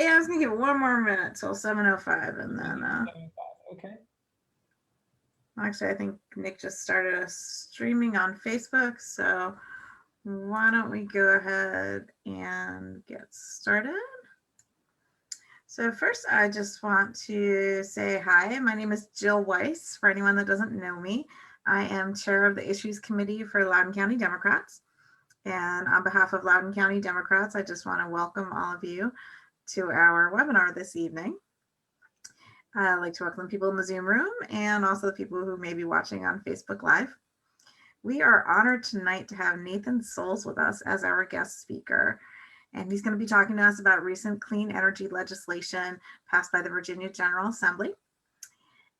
Yeah, I was gonna give it one more minute till 7:05, and then Okay. actually, I think Nick just started us streaming on Facebook, so why don't we go ahead and get started? So first, I just want to say hi. My name is Jill Weiss. For anyone that doesn't know me, I am chair of the Issues Committee for Loudoun County Democrats. And on behalf of Loudoun County Democrats, I just want to welcome all of you to our webinar this evening. I'd like to welcome people in the Zoom room and also the people who may be watching on Facebook Live. We are honored tonight to have Nathan Souls with us as our guest speaker. And he's going to be talking to us about recent clean energy legislation passed by the Virginia General Assembly.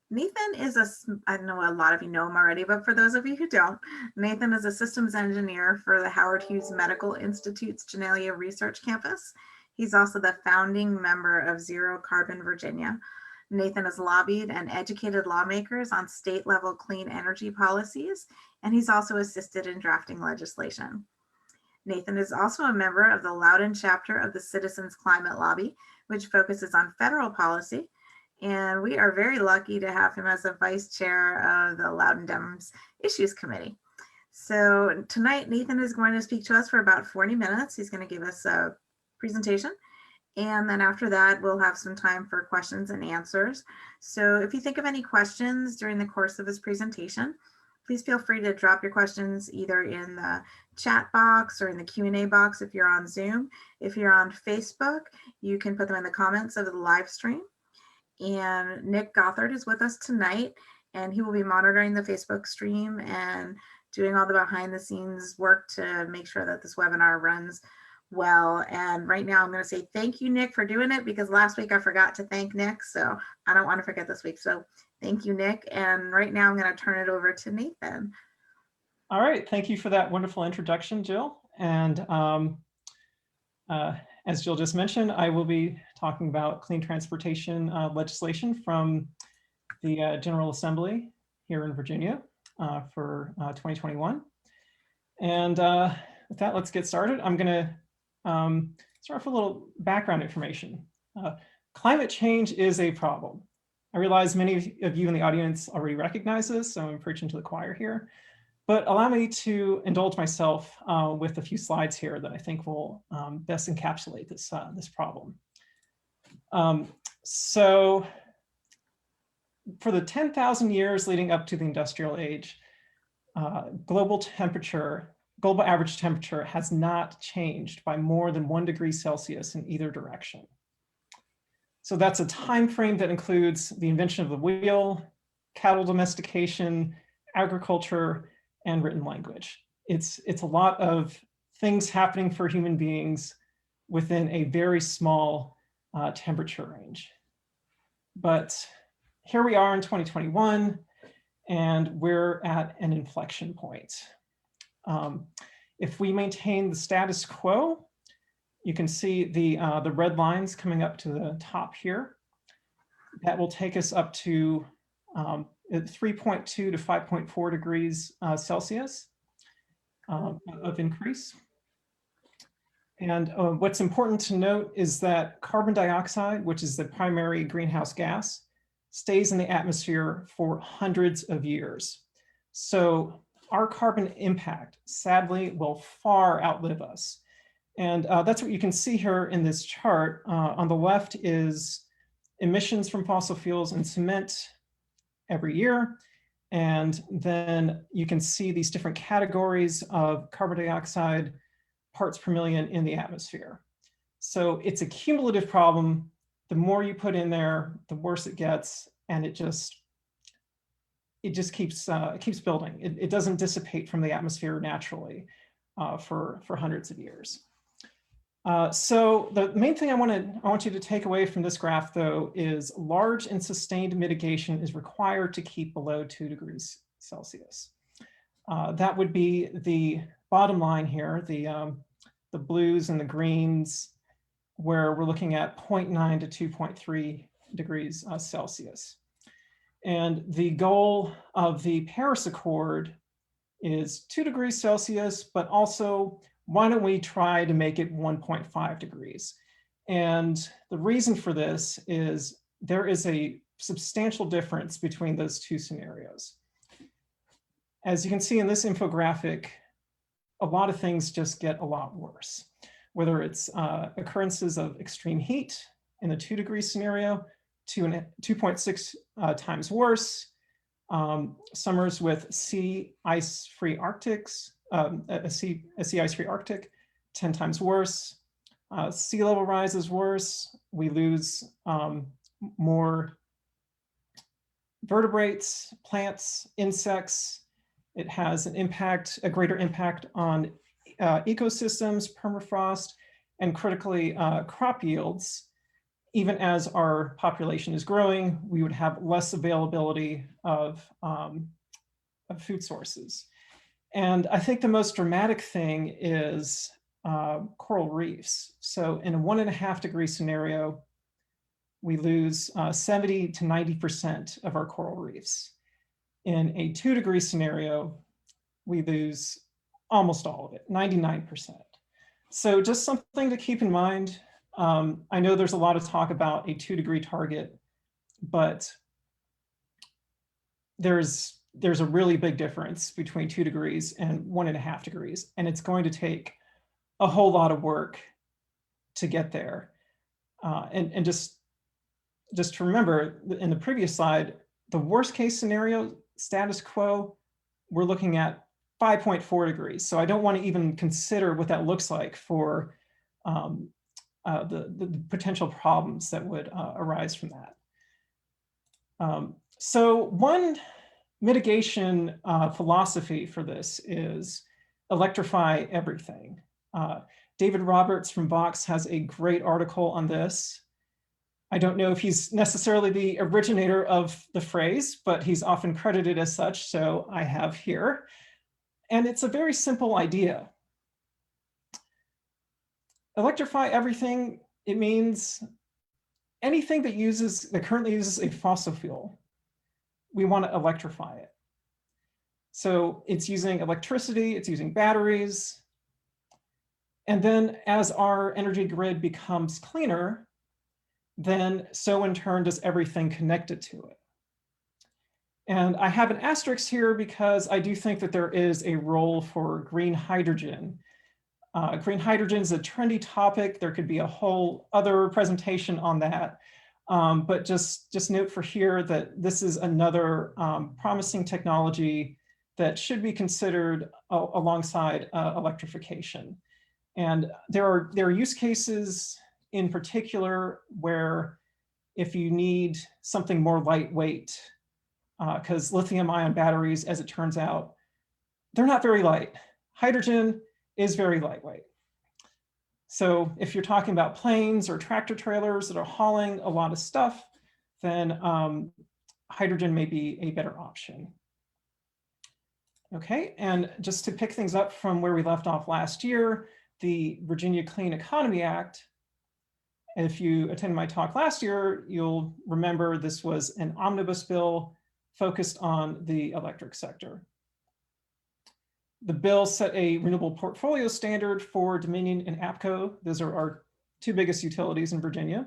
Nathan is I know a lot of you know him already, but for those of you who don't, Nathan is a systems engineer for the Howard Hughes Medical Institute's Genelia Research Campus. He's also the founding member of Zero Carbon Virginia. Nathan has lobbied and educated lawmakers on state level clean energy policies, and he's also assisted in drafting legislation. Nathan is also a member of the Loudoun chapter of the Citizens Climate Lobby, which focuses on federal policy. And we are very lucky to have him as a vice chair of the Loudoun Dems Issues Committee. So tonight, Nathan is going to speak to us for about 40 minutes. He's going to give us a presentation. And then after that, we'll have some time for questions and answers. So if you think of any questions during the course of his presentation, please feel free to drop your questions either in the chat box or in the Q&A box if you're on Zoom. If you're on Facebook, you can put them in the comments of the live stream. And Nick Gothard is with us tonight, and he will be monitoring the Facebook stream and doing all the behind the scenes work to make sure that this webinar runs well. And right now I'm going to say thank you, Nick, for doing it, because last week I forgot to thank Nick, so I don't want to forget this week. So thank you, Nick. And right now I'm going to turn it over to Nathan. All right, thank you for that wonderful introduction, Jill. And as Jill just mentioned, I will be talking about clean transportation legislation from the General Assembly here in Virginia for 2021. And with that, let's get started. I'm going to start with a little background information. Climate change is a problem. I realize many of you in the audience already recognize this, so I'm preaching to the choir here. But allow me to indulge myself with a few slides here that I think will best encapsulate this, this problem. So for the 10,000 years leading up to the industrial age, global average temperature has not changed by more than 1 degree Celsius in either direction. So that's a time frame that includes the invention of the wheel, cattle domestication, agriculture, and written language. It's a lot of things happening for human beings within a very small temperature range. But here we are in 2021, and we're at an inflection point. If we maintain the status quo, you can see the red lines coming up to the top here. That will take us up to 3.2 to 5.4 degrees Celsius of increase. And what's important to note is that carbon dioxide, which is the primary greenhouse gas, stays in the atmosphere for hundreds of years. So our carbon impact, sadly, will far outlive us. And that's what you can see here in this chart. On the left is emissions from fossil fuels and cement every year. And then you can see these different categories of carbon dioxide parts per million in the atmosphere. So it's a cumulative problem. The more you put in there, the worse it gets. And it just keeps building. It doesn't dissipate from the atmosphere naturally for hundreds of years. So the main thing I want you to take away from this graph, though, is large and sustained mitigation is required to keep below 2 degrees Celsius. That would be the bottom line here, the blues and the greens, where we're looking at 0.9 to 2.3 degrees Celsius. And the goal of the Paris Accord is 2 degrees Celsius, but also why don't we try to make it 1.5 degrees? And the reason for this is there is a substantial difference between those two scenarios. As you can see in this infographic, a lot of things just get a lot worse, whether it's occurrences of extreme heat in the 2-degree scenario, 2.6 times worse, summers with sea ice-free Arctics, a sea ice-free Arctic, 10 times worse. Sea level rise is worse. We lose more vertebrates, plants, insects. It has an impact, a greater impact on ecosystems, permafrost, and critically crop yields. Even as our population is growing, we would have less availability of food sources. And I think the most dramatic thing is coral reefs. So in a 1.5-degree scenario, we lose 70 to 90% of our coral reefs. In a 2-degree scenario, we lose almost all of it, 99%. So just something to keep in mind. I know there's a lot of talk about a 2-degree target, but there's a really big difference between 2 degrees and 1.5 degrees, and it's going to take a whole lot of work to get there. And just to remember, in the previous slide, the worst case scenario, status quo, we're looking at 5.4 degrees. So I don't want to even consider what that looks like for the potential problems that would arise from that. So one mitigation philosophy for this is electrify everything. David Roberts from Vox has a great article on this. I don't know if he's necessarily the originator of the phrase, but he's often credited as such, so I have here. And it's a very simple idea. Electrify everything, it means anything that currently uses a fossil fuel, we want to electrify it. So it's using electricity, it's using batteries. And then as our energy grid becomes cleaner, then so in turn does everything connected to it. And I have an asterisk here because I do think that there is a role for green hydrogen. Green hydrogen is a trendy topic. There could be a whole other presentation on that. But just note for here that this is another promising technology that should be considered alongside electrification. And there are use cases in particular where if you need something more lightweight, because lithium-ion batteries, as it turns out, they're not very light. Hydrogen is very lightweight. So if you're talking about planes or tractor trailers that are hauling a lot of stuff, then hydrogen may be a better option. Okay, and just to pick things up from where we left off last year, the Virginia Clean Economy Act, if you attended my talk last year, you'll remember this was an omnibus bill focused on the electric sector. The bill set a renewable portfolio standard for Dominion and APCO. Those are our 2 biggest utilities in Virginia.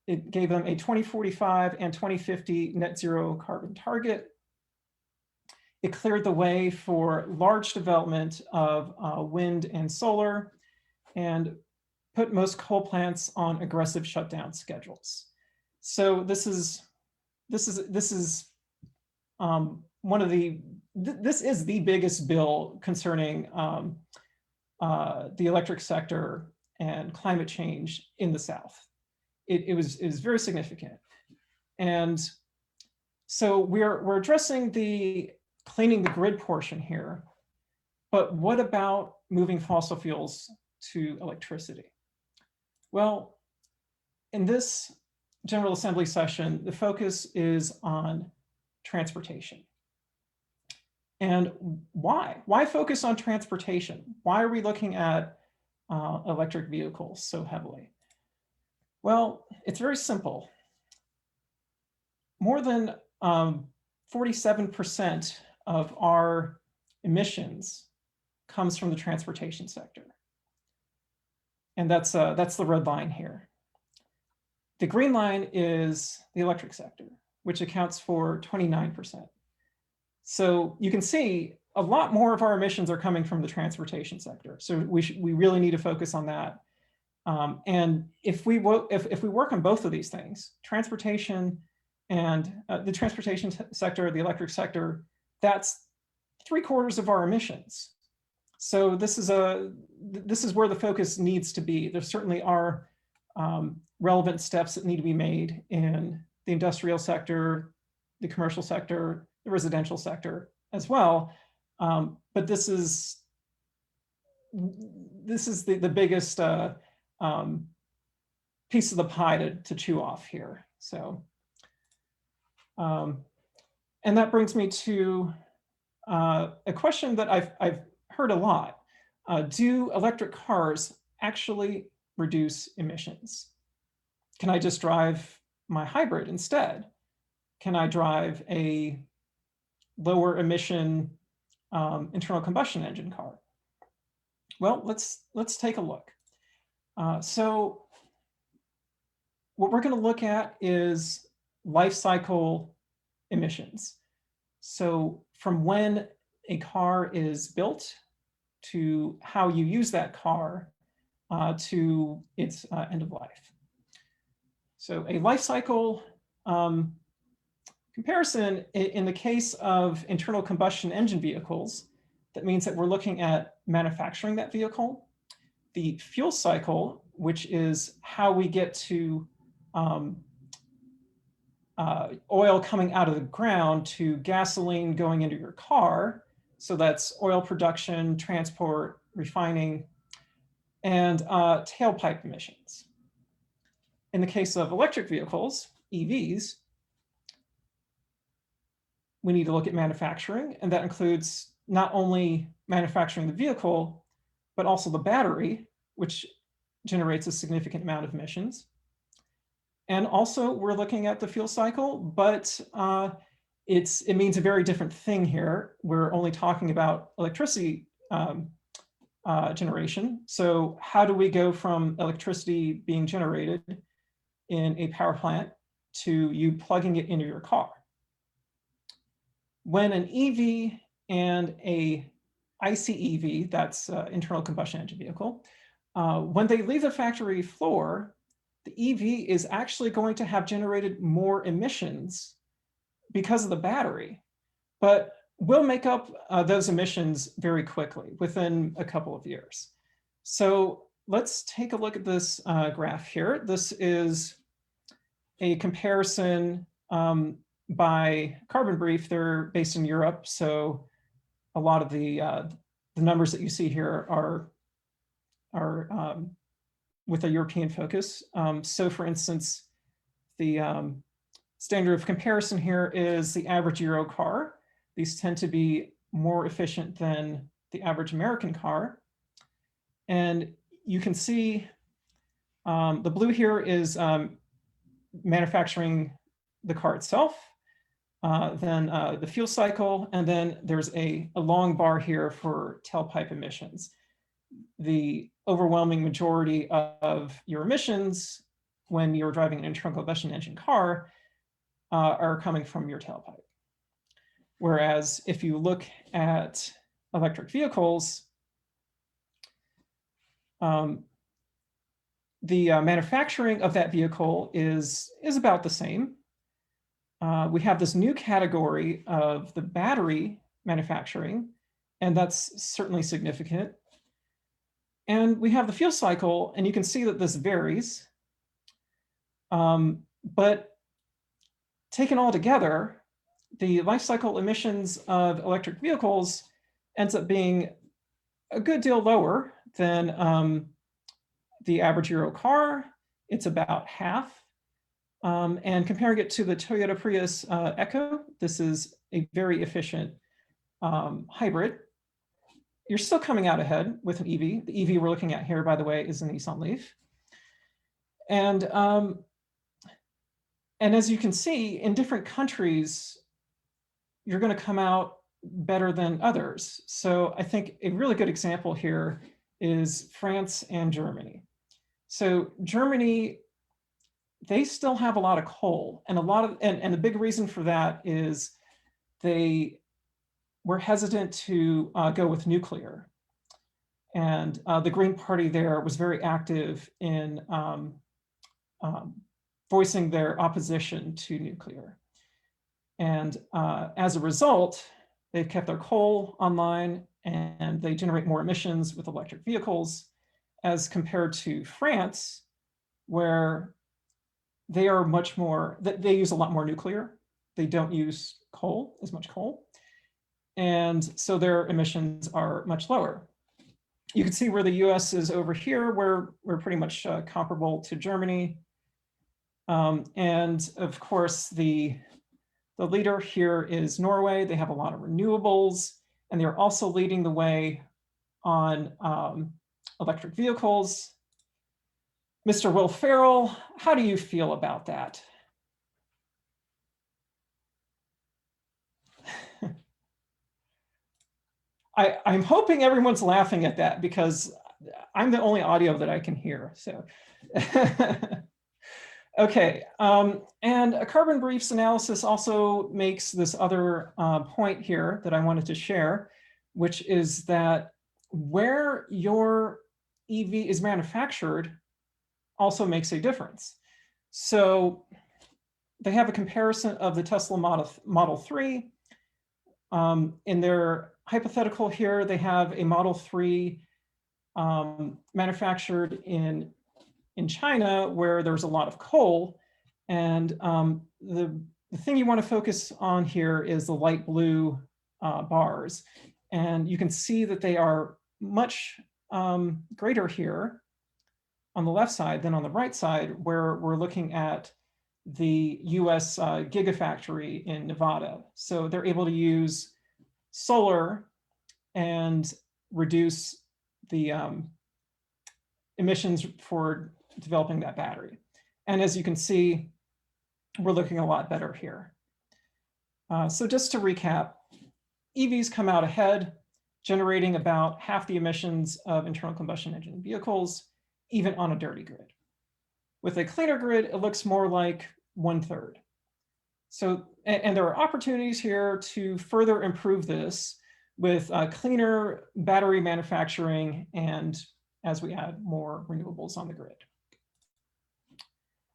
It gave them a 2045 and 2050 net zero carbon target. It cleared the way for large development of wind and solar and put most coal plants on aggressive shutdown schedules. So this is the biggest bill concerning the electric sector and climate change in the South. It was very significant. And so we're addressing the cleaning the grid portion here, but what about moving fossil fuels to electricity? Well, in this General Assembly session, the focus is on transportation. And why? Why focus on transportation? Why are we looking at electric vehicles so heavily? Well, it's very simple. More than 47% of our emissions comes from the transportation sector. And that's the red line here. The green line is the electric sector, which accounts for 29%. So you can see a lot more of our emissions are coming from the transportation sector. So we really need to focus on that. And if we work on both of these things, transportation and the transportation sector, the electric sector, that's 3/4 of our emissions. So this is where the focus needs to be. There certainly are relevant steps that need to be made in the industrial sector, the commercial sector, the residential sector as well. But this is the biggest piece of the pie to chew off here. So, and that brings me to a question that I've heard a lot. Do electric cars actually reduce emissions? Can I just drive my hybrid instead? Can I drive a lower emission internal combustion engine car? Well, let's take a look. So what we're going to look at is life cycle emissions. So from when a car is built to how you use that car to its end of life. So a life cycle comparison in the case of internal combustion engine vehicles, that means that we're looking at manufacturing that vehicle. The fuel cycle, which is how we get to oil coming out of the ground to gasoline going into your car. So that's oil production, transport, refining, and tailpipe emissions. In the case of electric vehicles, EVs, we need to look at manufacturing, and that includes not only manufacturing the vehicle, but also the battery, which generates a significant amount of emissions. And also we're looking at the fuel cycle, but it means a very different thing here. We're only talking about electricity generation. So how do we go from electricity being generated in a power plant to you plugging it into your car? When an EV and a ICEV, that's internal combustion engine vehicle, when they leave the factory floor, the EV is actually going to have generated more emissions because of the battery, but we'll make up those emissions very quickly within a couple of years. So let's take a look at this graph here. This is a comparison by Carbon Brief. They're based in Europe, so a lot of the numbers that you see here are with a European focus. So for instance, the standard of comparison here is the average Euro car. These tend to be more efficient than the average American car. And you can see the blue here is manufacturing the car itself, then the fuel cycle, and then there's a long bar here for tailpipe emissions. The overwhelming majority of your emissions when you're driving an internal combustion engine car are coming from your tailpipe. Whereas if you look at electric vehicles, the manufacturing of that vehicle is about the same. We have this new category of the battery manufacturing, and that's certainly significant. And we have the fuel cycle, and you can see that this varies. But taken all together, the life cycle emissions of electric vehicles ends up being a good deal lower than the average Euro car. It's about half. And comparing it to the Toyota Prius Echo, this is a very efficient hybrid. You're still coming out ahead with an EV. The EV we're looking at here, by the way, is a Nissan Leaf. And as you can see, in different countries, you're going to come out better than others. So I think a really good example here is France and Germany. So Germany, they still have a lot of coal, and and the big reason for that is they were hesitant to go with nuclear. And the Green Party there was very active in voicing their opposition to nuclear. And as a result, they've kept their coal online, and they generate more emissions with electric vehicles as compared to France, where they are much more, they use a lot more nuclear. They don't use coal, as much coal. And so their emissions are much lower. You can see where the US is over here, where we're pretty much comparable to Germany. And of course, the leader here is Norway. They have a lot of renewables, and they're also leading the way on electric vehicles. Mr. Will Ferrell, how do you feel about that? I'm hoping everyone's laughing at that because I'm the only audio that I can hear. So, okay. And a carbon briefs analysis also makes this other point here that I wanted to share, which is that where your EV is manufactured also makes a difference. So they have a comparison of the Tesla Model 3. In their hypothetical here, they have a Model 3 manufactured in China, where there's a lot of coal. And the thing you want to focus on here is the light blue bars. And you can see that they are much greater here on the left side than on the right side, where we're looking at the US Gigafactory in Nevada. So they're able to use solar and reduce the emissions for developing that battery. And as you can see, we're looking a lot better here. So just to recap, EVs come out ahead, generating about half the emissions of internal combustion engine vehicles, even on a dirty grid. With a cleaner grid, it looks more like 1/3. So, and there are opportunities here to further improve this with cleaner battery manufacturing and as we add more renewables on the grid.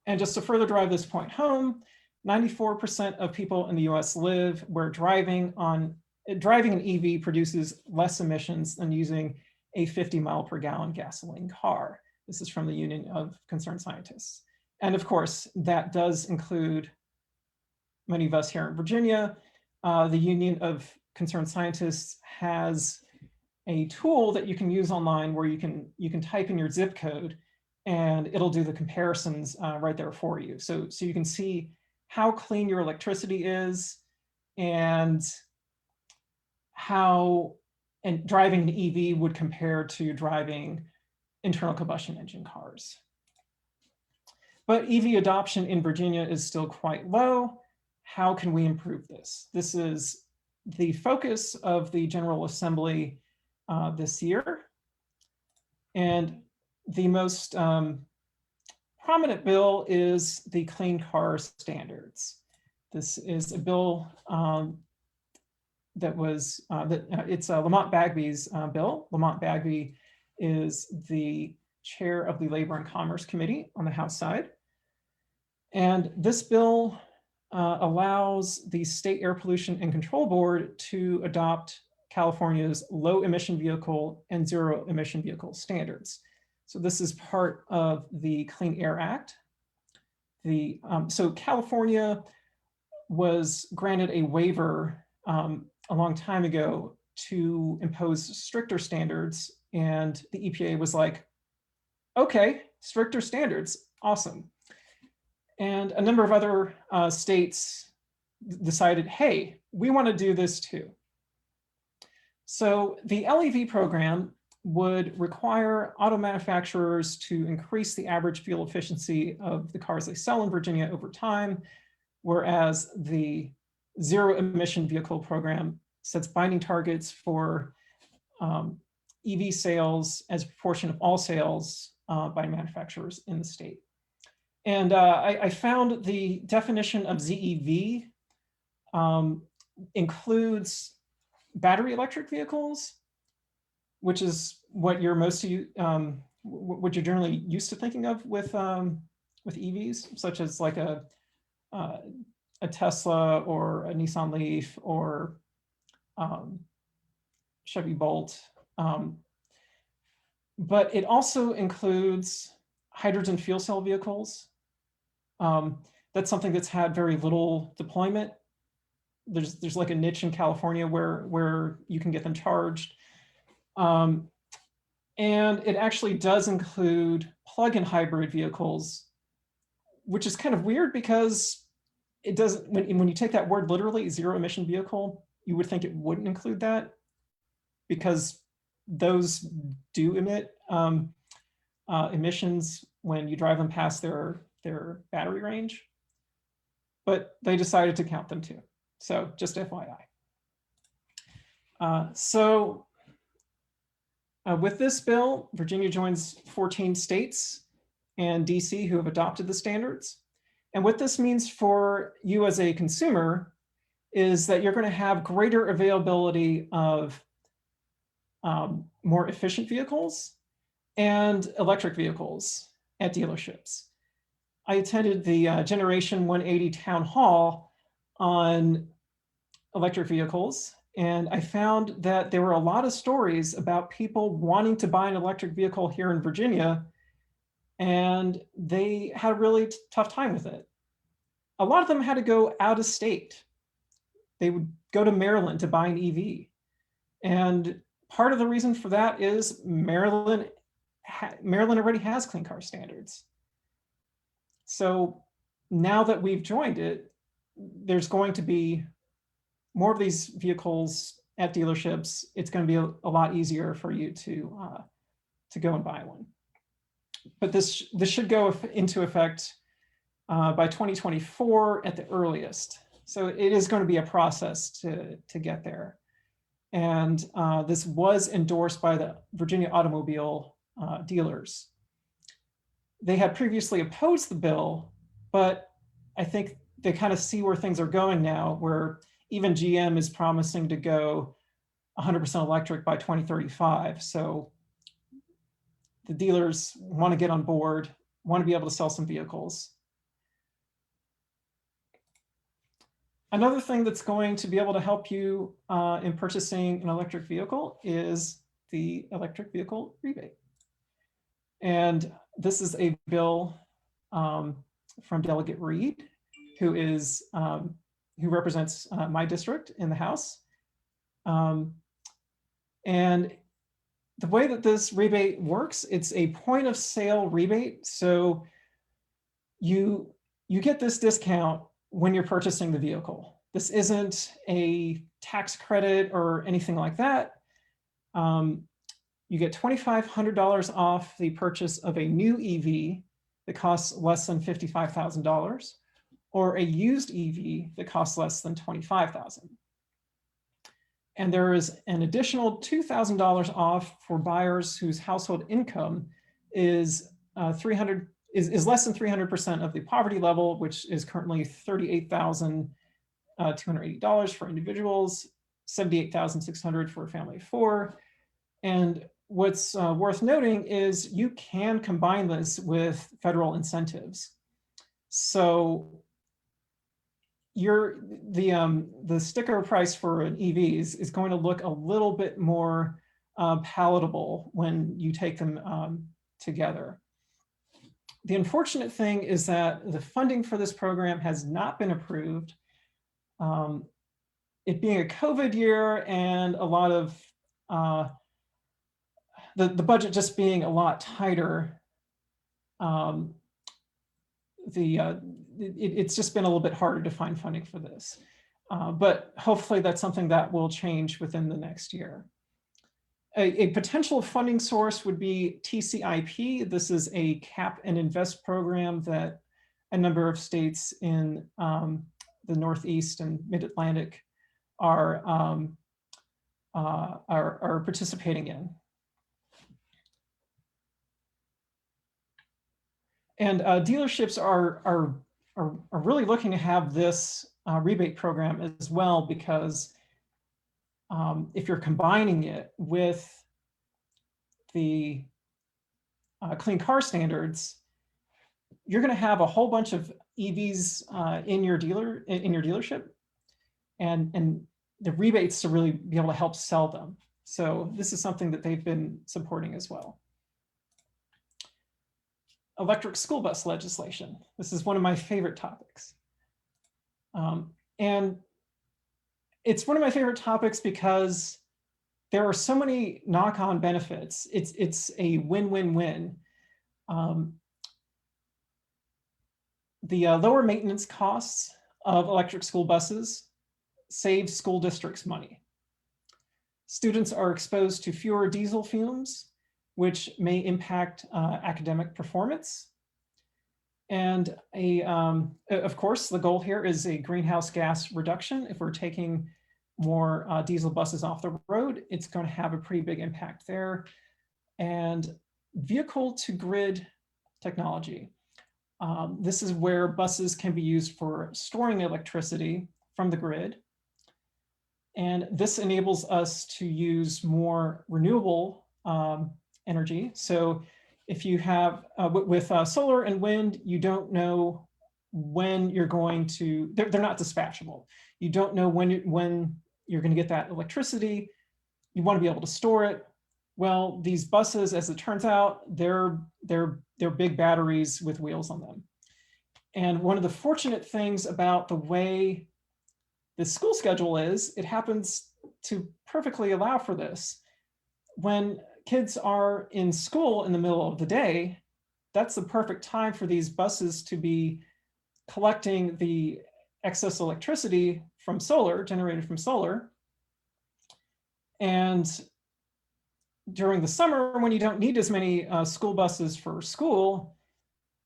And just to further drive this point home, 94% of people in the US live where driving an EV produces less emissions than using a 50-mile-per-gallon gasoline car. This is from the Union of Concerned Scientists. And of course, that does include many of us here in Virginia. The Union of Concerned Scientists has a tool that you can use online where you can type in your zip code and it'll do the comparisons right there for you. So you can see how clean your electricity is and how driving an EV would compare to driving internal combustion engine cars. But EV adoption in Virginia is still quite low. How can we improve this? This is the focus of the General Assembly this year. And the most prominent bill is the Clean Car Standards. This is a bill it's Lamont Bagby's bill. Lamont Bagby is the chair of the Labor and Commerce Committee on the House side. And this bill allows the State Air Pollution and Control Board to adopt California's low emission vehicle and zero emission vehicle standards. So this is part of the Clean Air Act. So California was granted a waiver a long time ago to impose stricter standards, and the EPA was like, okay, stricter standards, awesome. And a number of other states decided, hey, we want to do this too. So the LEV program would require auto manufacturers to increase the average fuel efficiency of the cars they sell in Virginia over time, whereas the zero emission vehicle program sets binding targets for EV sales as a proportion of all sales by manufacturers in the state. And I found the definition of ZEV includes battery electric vehicles, which is what you're what you're generally used to thinking of with EVs, such as like a Tesla or a Nissan Leaf or Chevy Bolt. But it also includes hydrogen fuel cell vehicles. That's something that's had very little deployment. There's like a niche in California where you can get them charged. And it actually does include plug-in hybrid vehicles, which is kind of weird because it doesn't, when you take that word literally, zero emission vehicle, you would think it wouldn't include that because those do emit emissions when you drive them past their battery range, but they decided to count them too. So just FYI. With this bill, Virginia joins 14 states and DC who have adopted the standards. And what this means for you as a consumer is that you're going to have greater availability of more efficient vehicles and electric vehicles at dealerships. I attended the Generation 180 town hall on electric vehicles, and I found that there were a lot of stories about people wanting to buy an electric vehicle here in Virginia, and they had a really tough time with it. A lot of them had to go out of state. They would go to Maryland to buy an EV. And part of the reason for that is Maryland already has clean car standards. So now that we've joined it, there's going to be more of these vehicles at dealerships. It's going to be a lot easier for you to go and buy one. But this should go into effect by 2024 at the earliest. So it is going to be a process to get there. And this was endorsed by the Virginia automobile dealers. They had previously opposed the bill, but I think they kind of see where things are going now, where even GM is promising to go 100% electric by 2035. So the dealers want to get on board, want to be able to sell some vehicles. Another thing that's going to be able to help you in purchasing an electric vehicle is the electric vehicle rebate. And this is a bill from Delegate Reed, who represents my district in the House. And the way that this rebate works, it's a point of sale rebate. So you get this discount when you're purchasing the vehicle. This isn't a tax credit or anything like that. You get $2,500 off the purchase of a new EV that costs less than $55,000, or a used EV that costs less than $25,000. And there is an additional $2,000 off for buyers whose household income is less than 300% of the poverty level, which is currently $38,280 for individuals, $78,600 for a family of four. And what's worth noting is you can combine this with federal incentives. So the sticker price for an EV is going to look a little bit more palatable when you take them together. The unfortunate thing is that the funding for this program has not been approved. It being a COVID year and a lot of the budget just being a lot tighter, it's just been a little bit harder to find funding for this. But hopefully that's something that will change within the next year. A potential funding source would be TCIP. This is a cap and invest program that a number of states in the Northeast and Mid-Atlantic are participating in. And dealerships are really looking to have this rebate program as well, because if you're combining it with the clean car standards, you're going to have a whole bunch of EVs in your dealership, and the rebates to really be able to help sell them. So this is something that they've been supporting as well. Electric school bus legislation. This is one of my favorite topics. And it's one of my favorite topics because there are so many knock-on benefits. It's a win-win-win. The lower maintenance costs of electric school buses save school districts money. Students are exposed to fewer diesel fumes, which may impact academic performance. And of course, the goal here is a greenhouse gas reduction. If we're taking more diesel buses off the road, it's going to have a pretty big impact there. And vehicle to grid technology. This is where buses can be used for storing electricity from the grid. And this enables us to use more renewable energy. So if you have, with solar and wind, you don't know when you're going to, they're not dispatchable. You don't know when you're going to get that electricity. You want to be able to store it. Well, these buses, as it turns out, they're big batteries with wheels on them. And one of the fortunate things about the way the school schedule is, it happens to perfectly allow for this. When kids are in school in the middle of the day, that's the perfect time for these buses to be collecting the excess electricity from solar, generated from solar. And during the summer, when you don't need as many school buses for school,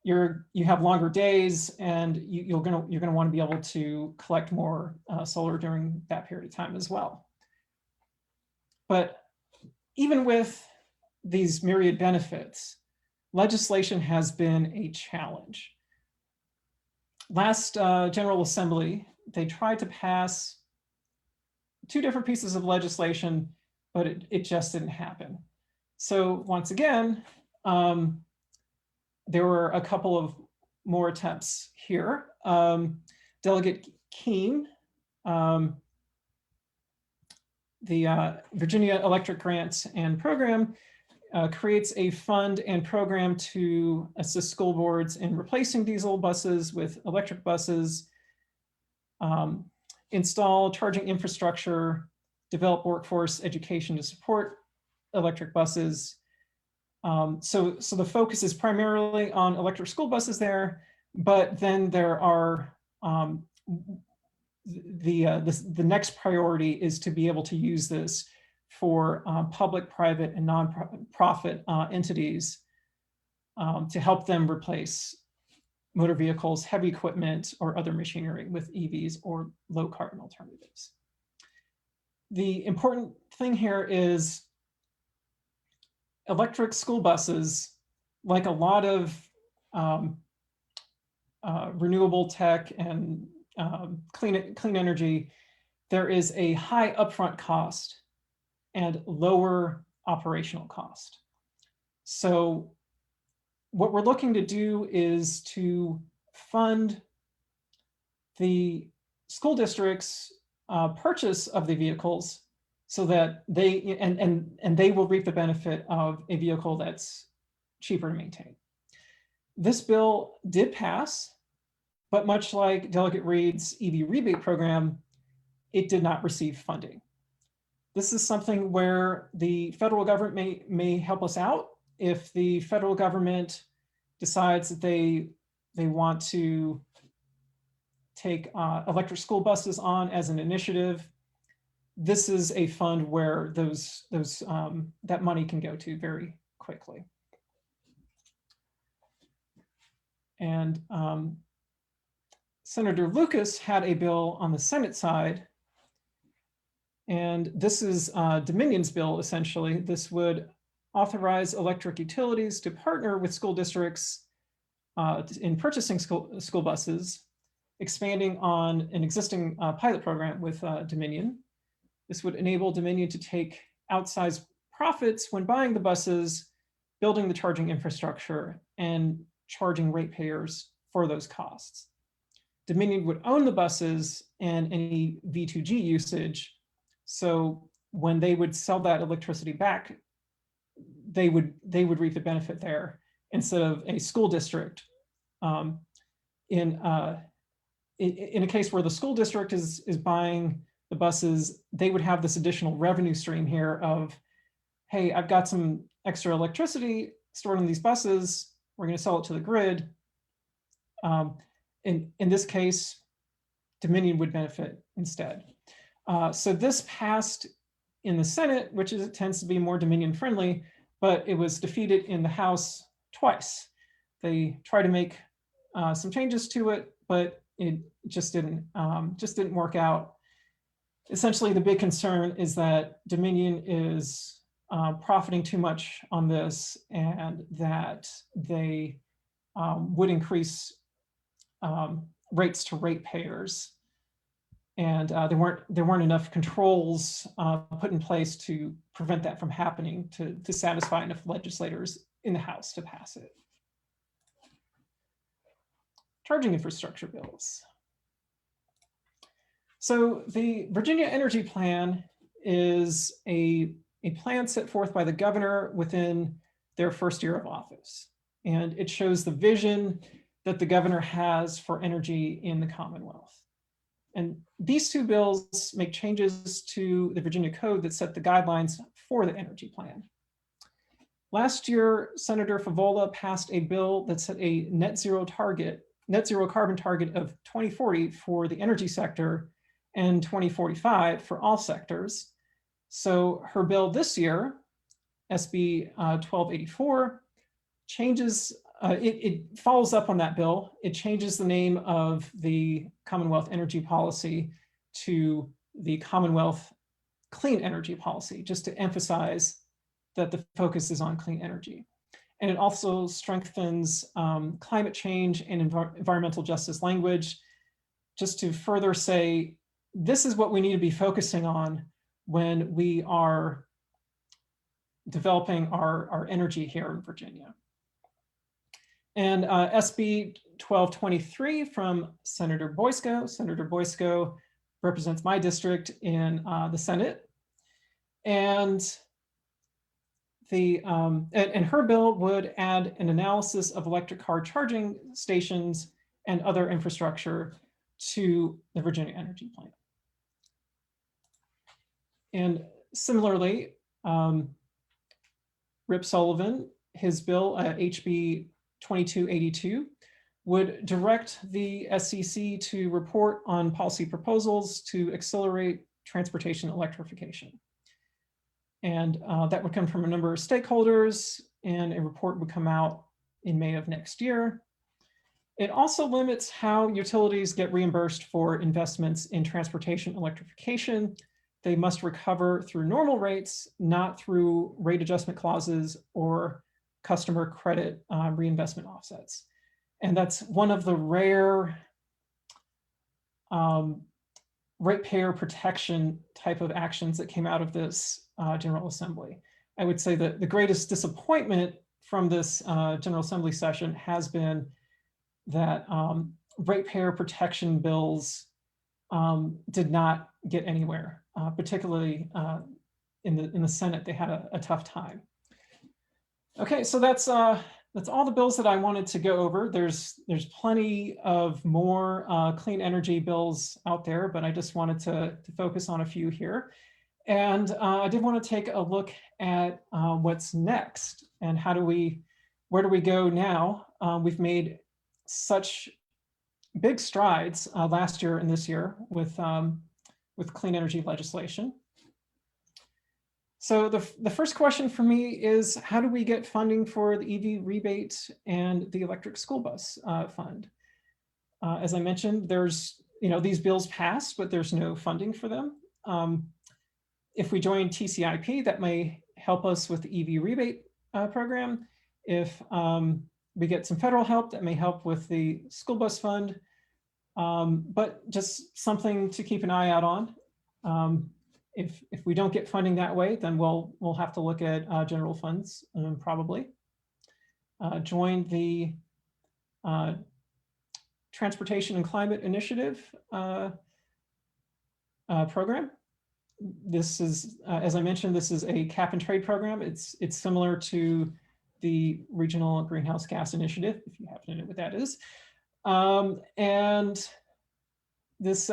you have longer days, and you're gonna want to be able to collect more solar during that period of time as well. But even with these myriad benefits, legislation has been a challenge. Last General Assembly, they tried to pass 2 different pieces of legislation, but it just didn't happen. So once again, there were a couple of more attempts here. Delegate Keene, the Virginia Electric Grants and Program, creates a fund and program to assist school boards in replacing diesel buses with electric buses, install charging infrastructure, develop workforce education to support electric buses. So the focus is primarily on electric school buses there, but then there are the next priority is to be able to use this for public, private, and nonprofit entities to help them replace motor vehicles, heavy equipment, or other machinery with EVs or low carbon alternatives. The important thing here is electric school buses, like a lot of renewable tech and clean energy, there is a high upfront cost and lower operational cost. So what we're looking to do is to fund the school district's purchase of the vehicles so that they, and they will reap the benefit of a vehicle that's cheaper to maintain. This bill did pass, but much like Delegate Reed's EV rebate program, it did not receive funding. This is something where the federal government may help us out. If the federal government decides that they want to take electric school buses on as an initiative, this is a fund where that money can go to very quickly. And Senator Lucas had a bill on the Senate side, and this is Dominion's bill, essentially. This would authorize electric utilities to partner with school districts in purchasing school buses, expanding on an existing pilot program with Dominion. This would enable Dominion to take outsized profits when buying the buses, building the charging infrastructure, and charging ratepayers for those costs. Dominion would own the buses and any V2G usage. So when they would sell that electricity back, they would reap the benefit there instead of a school district. In a case where the school district is buying the buses, they would have this additional revenue stream here of, hey, I've got some extra electricity stored in these buses. We're going to sell it to the grid. In this case, Dominion would benefit instead. So this passed in the Senate, which is, it tends to be more Dominion friendly, but it was defeated in the House twice. They tried to make some changes to it, but it just didn't work out. Essentially, the big concern is that Dominion is profiting too much on this, and that they would increase rates to ratepayers, and there weren't enough controls put in place to prevent that from happening to satisfy enough legislators in the House to pass it. Charging infrastructure bills. So the Virginia Energy Plan is a plan set forth by the governor within their first year of office. And it shows the vision that the governor has for energy in the Commonwealth. And these two bills make changes to the Virginia Code that set the guidelines for the energy plan. Last year, Senator Favola passed a bill that set a net zero carbon target of 2040 for the energy sector and 2045 for all sectors. So her bill this year, SB 1284, changes, it follows up on that bill. It changes the name of the Commonwealth Energy Policy to the Commonwealth Clean Energy Policy, just to emphasize that the focus is on clean energy. And it also strengthens climate change and environmental justice language, just to further say, this is what we need to be focusing on when we are developing our energy here in Virginia. And SB 1223 from Senator Boysko. Senator Boysko represents my district in the Senate. And her bill would add an analysis of electric car charging stations and other infrastructure to the Virginia Energy Plan. And similarly, Rip Sullivan, his bill, HB 2282, would direct the SEC to report on policy proposals to accelerate transportation electrification. And that would come from a number of stakeholders, and a report would come out in May of next year. It also limits how utilities get reimbursed for investments in transportation electrification. They must recover through normal rates, not through rate adjustment clauses or customer credit reinvestment offsets. And that's one of the rare ratepayer protection type of actions that came out of this General Assembly. I would say that the greatest disappointment from this General Assembly session has been that ratepayer protection bills did not get anywhere, particularly in the Senate. They had a tough time. Okay, so that's all the bills that I wanted to go over. There's plenty of more clean energy bills out there, but I just wanted to focus on a few here. And I did want to take a look at what's next and where do we go now? We've made such big strides last year and this year with clean energy legislation. So the first question for me is, how do we get funding for the EV rebate and the electric school bus fund? As I mentioned, these bills passed, but there's no funding for them. If we join TCIP, that may help us with the EV rebate program. If we get some federal help that may help with the school bus fund, but just something to keep an eye out on. If we don't get funding that way, then we'll have to look at general funds, probably. Join the Transportation and Climate Initiative program. This is, as I mentioned, this is a cap and trade program. It's similar to the Regional Greenhouse Gas Initiative, if you happen to know what that is. And this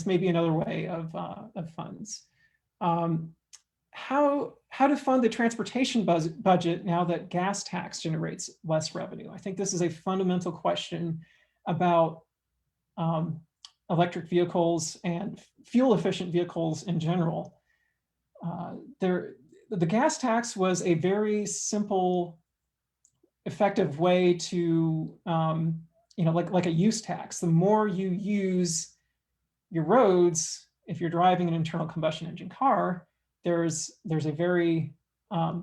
may be another way of funds. How to fund the transportation budget now that gas tax generates less revenue? I think this is a fundamental question about electric vehicles and fuel efficient vehicles in general. The gas tax was a very simple, effective way to, like a use tax. The more you use your roads, if you're driving an internal combustion engine car, there's a very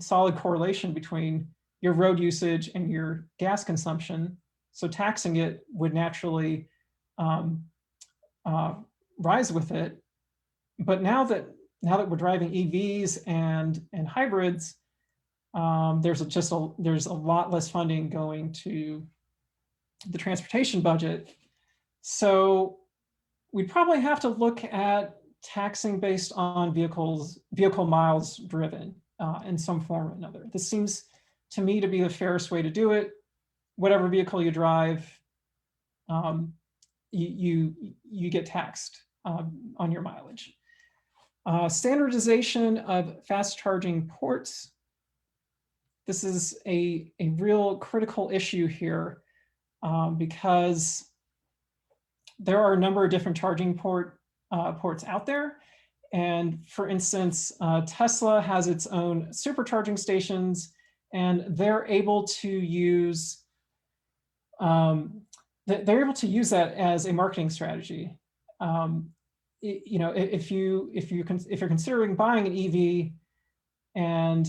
solid correlation between your road usage and your gas consumption. So taxing it would naturally rise with it. But now that we're driving EVs and hybrids, there's a lot less funding going to the transportation budget. So we probably have to look at taxing based on vehicle miles driven in some form or another. This seems to me to be the fairest way to do it. Whatever vehicle you drive, you get taxed on your mileage. Standardization of fast charging ports. This is a real critical issue here because there are a number of different charging ports out there. And for instance, Tesla has its own supercharging stations, and they're able to use that as a marketing strategy. If you're considering buying an EV and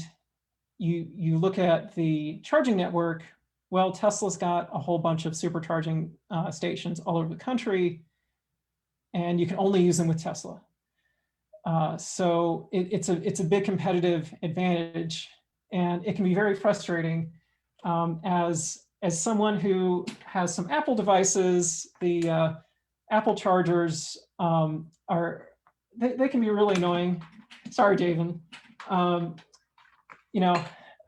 you look at the charging network, well, Tesla's got a whole bunch of supercharging stations all over the country, and you can only use them with Tesla. So it's a big competitive advantage, and it can be very frustrating as someone who has some Apple devices. The Apple chargers they can be really annoying. Sorry, Javen.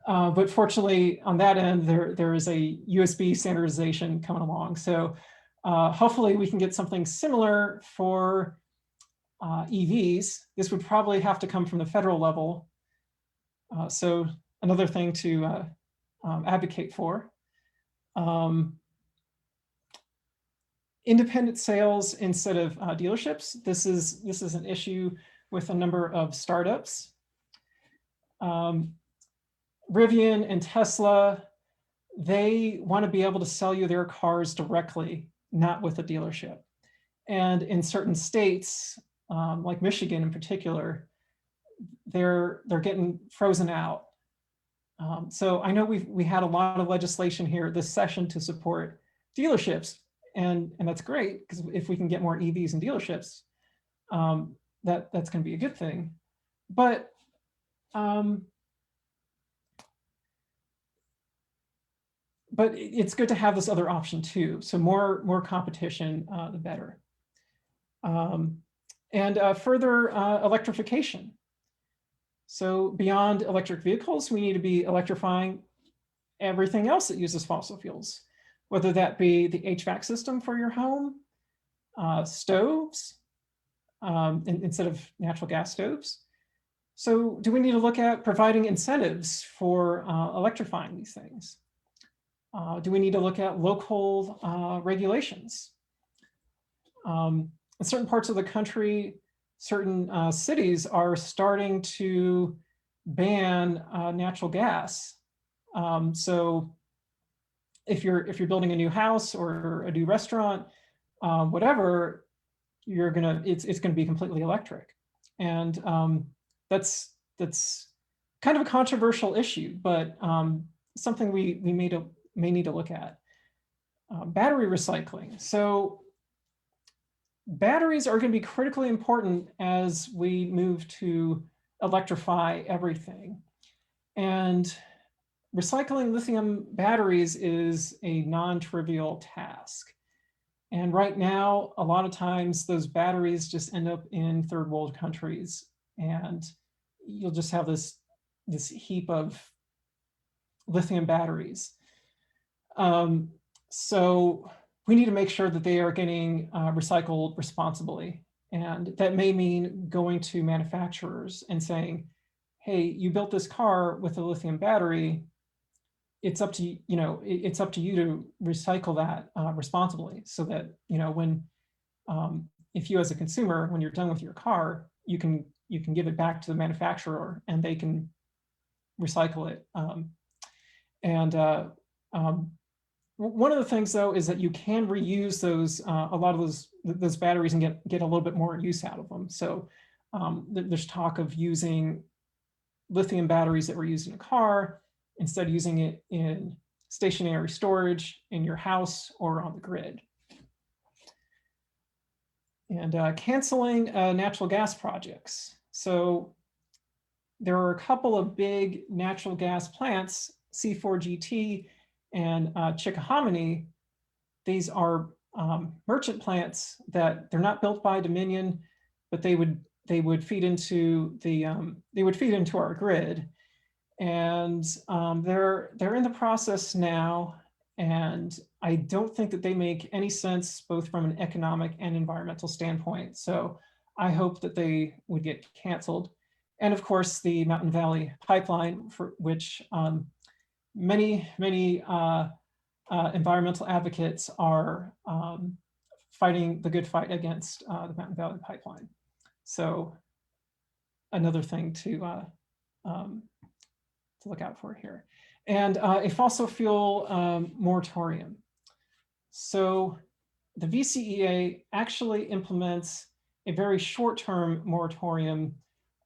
But fortunately on that end, there is a USB standardization coming along. So hopefully we can get something similar for EVs. This would probably have to come from the federal level. So another thing to advocate for. Independent sales instead of dealerships. This is an issue with a number of startups. Rivian and Tesla, they want to be able to sell you their cars directly, not with a dealership. And in certain states, like Michigan in particular, they're getting frozen out. So I know we had a lot of legislation here this session to support dealerships, and that's great, because if we can get more EVs in dealerships, that's going to be a good thing. But it's good to have this other option too. So more competition, the better. And further electrification. So beyond electric vehicles, we need to be electrifying everything else that uses fossil fuels, whether that be the HVAC system for your home, stoves, instead of natural gas stoves. So do we need to look at providing incentives for electrifying these things? Do we need to look at local regulations? In certain parts of the country, certain cities are starting to ban natural gas. So if you're building a new house or a new restaurant, whatever, it's gonna be completely electric. And that's kind of a controversial issue, but something we may may need to look at. Battery recycling. So batteries are going to be critically important as we move to electrify everything. And recycling lithium batteries is a non-trivial task. And right now, a lot of times those batteries just end up in third world countries, and you'll just have this heap of lithium batteries. So we need to make sure that they are getting recycled responsibly. And that may mean going to manufacturers and saying, hey, you built this car with a lithium battery. It's up to it's up to you to recycle that responsibly, so that when if you as a consumer, when you're done with your car, you can give it back to the manufacturer and they can recycle it. One of the things, though, is that you can reuse those a lot of those batteries and get a little bit more use out of them. So there's talk of using lithium batteries that were used in a car, instead of using it in stationary storage in your house or on the grid. And canceling natural gas projects. So there are a couple of big natural gas plants, C4GT and Chickahominy. These are merchant plants that they're not built by Dominion, but they would feed into our grid. And they're in the process now, and I don't think that they make any sense both from an economic and environmental standpoint. So I hope that they would get canceled. And of course, the Mountain Valley Pipeline, for which many environmental advocates are fighting the good fight against the Mountain Valley Pipeline. So another thing to look out for here. And a fossil fuel moratorium. So the VCEA actually implements a very short-term moratorium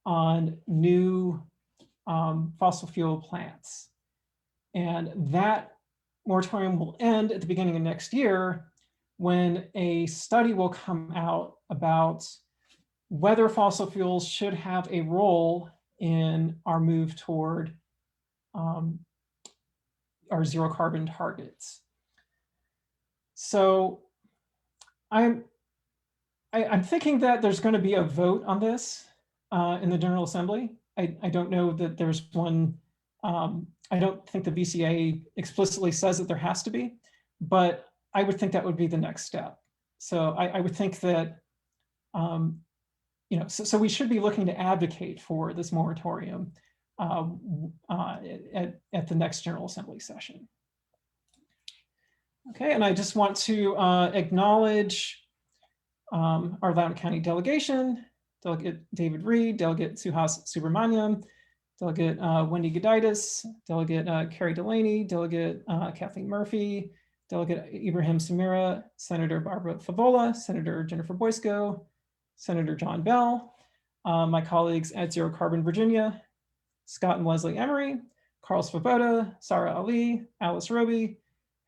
on new fossil fuel plants. And that moratorium will end at the beginning of next year, when a study will come out about whether fossil fuels should have a role in our move toward our zero carbon targets. So I'm thinking that there's going to be a vote on this in the General Assembly. I don't know that there's one. I don't think the VCA explicitly says that there has to be, but I would think that would be the next step. So I would think that, so we should be looking to advocate for this moratorium at the next General Assembly session. Okay, and I just want to acknowledge our Loudoun County delegation, Delegate David Reed, Delegate Suhas Subramaniam, Delegate Wendy Gudaitis, Delegate Carrie Delaney, Delegate Kathleen Murphy, Delegate Ibrahim Samira, Senator Barbara Favola, Senator Jennifer Boysko, Senator John Bell, my colleagues at Zero Carbon Virginia, Scott and Leslie Emery, Carl Svoboda, Sarah Ali, Alice Roby,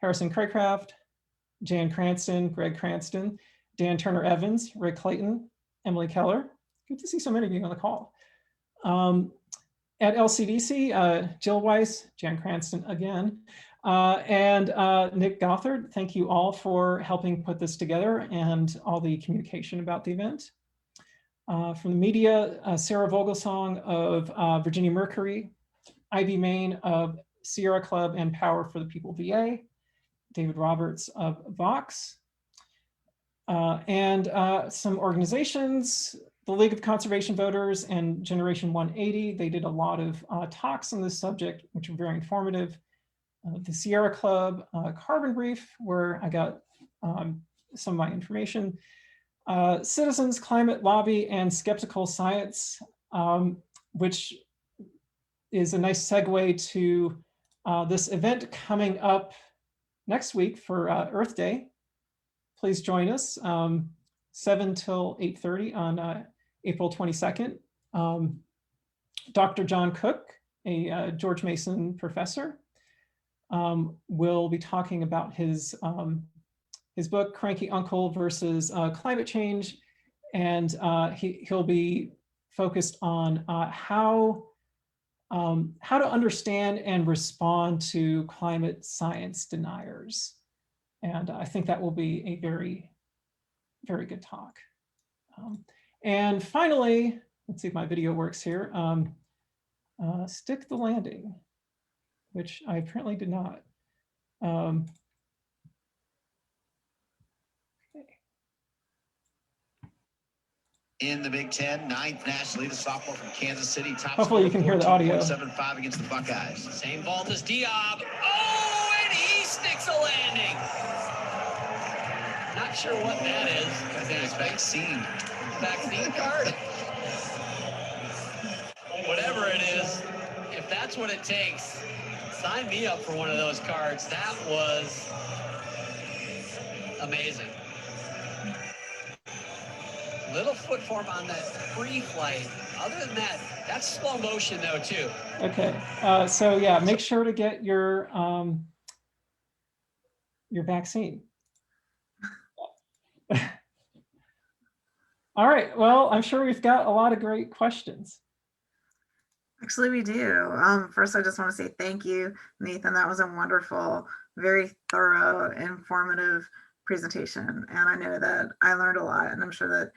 Harrison Craycraft, Jan Cranston, Greg Cranston, Dan Turner Evans, Ray Clayton, Emily Keller. Good to see so many of you on the call. At LCDC, Jill Weiss, Jan Cranston again, and Nick Gothard. Thank you all for helping put this together and all the communication about the event. From the media, Sarah Vogelsong of Virginia Mercury, Ivy Main of Sierra Club and Power for the People VA, David Roberts of Vox, and some organizations, the League of Conservation Voters and Generation 180. They did a lot of talks on this subject, which were very informative. The Sierra Club Carbon Brief, where I got some of my information. Citizens, Climate Lobby, and Skeptical Science, which is a nice segue to this event coming up next week for Earth Day. Please join us 7 till 8:30 on April 22nd. Dr. John Cook, a George Mason professor, will be talking about his book, Cranky Uncle versus Climate Change. And he'll be focused on how to understand and respond to climate science deniers. And I think that will be a very, very good talk. And finally, let's see if my video works here. Stick the landing, which I apparently did not. Okay. In the Big Ten, 9th nationally, the sophomore from Kansas City. Top Hopefully you can hear the audio. 14.75 against the Buckeyes. Same vault as Diab. Oh, and he sticks a landing. Not sure what that is. I think it's vaccine. Vaccine card? Whatever it is, if that's what it takes, sign me up for one of those cards. That was amazing. Little foot form on that pre-flight. Other than that, that's slow motion though too. Okay, so yeah, make sure to get your vaccine. All right, well, I'm sure we've got a lot of great questions. Actually, we do. First, I just want to say thank you, Nathan. That was a wonderful, very thorough, informative presentation. And I know that I learned a lot, and I'm sure that